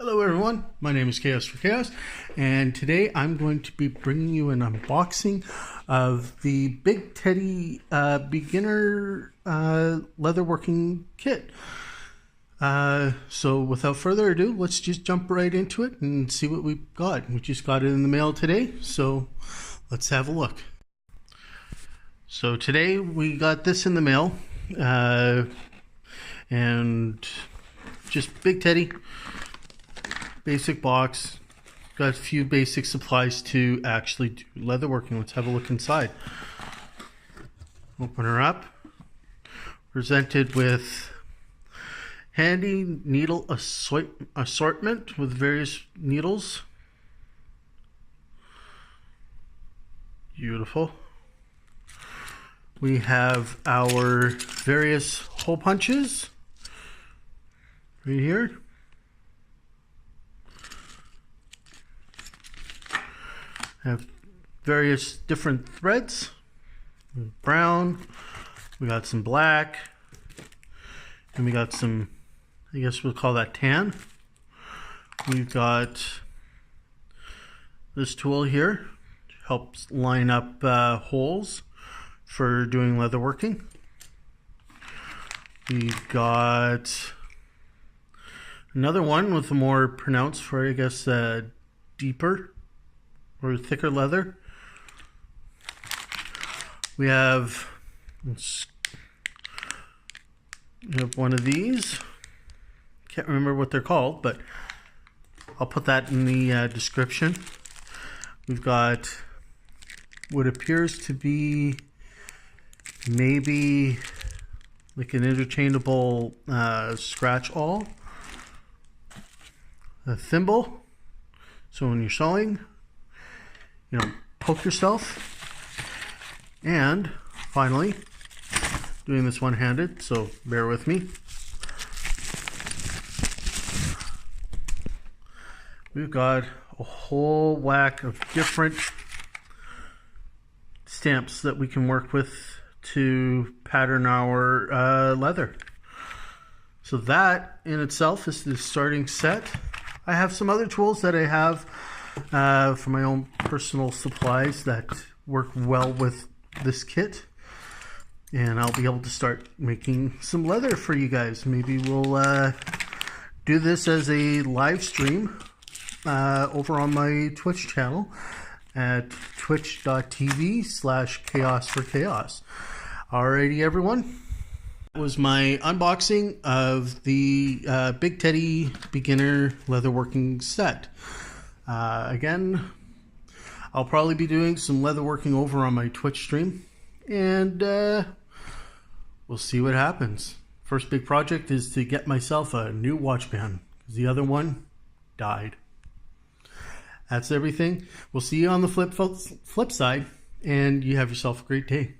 Hello everyone, my name is Chaos for Chaos, and today I'm going to be bringing you an unboxing of the Bigteddy beginner leatherworking kit. So without further ado, let's just jump right into it and see what we've got. We just got it in the mail today, so let's have a look. So today we got this in the mail, and just Bigteddy Basic box. Got a few basic supplies to actually do leatherworking. Let's have a look inside. Open her up. Presented with handy needle assortment with various needles. Beautiful. We have our various hole punches right here. Have various different threads. Brown, we got some black, and we got some, I guess we'll call that tan. We've got this tool here, helps line up holes for doing leatherworking. We've got another one with a more pronounced for, I guess, deeper or thicker leather. We have one of these. Can't remember what they're called, but I'll put that in the description. We've got what appears to be maybe like an interchangeable scratch awl. A thimble, so when you're sewing, poke yourself. And finally, doing this one-handed, so bear with me. We've got a whole whack of different stamps that we can work with to pattern our leather. So that in itself is the starting set. I have some other tools that I have for my own personal supplies that work well with this kit, and I'll be able to start making some leather for you guys. Maybe we'll do this as a live stream over on my Twitch channel at twitch.tv/chaos4chaos. Alrighty everyone, that was my unboxing of the Bigteddy beginner leatherworking set. Again, I'll probably be doing some leatherworking over on my Twitch stream, and we'll see what happens. First big project is to get myself a new watch band, because the other one died. That's everything. We'll see you on the flip side, and you have yourself a great day.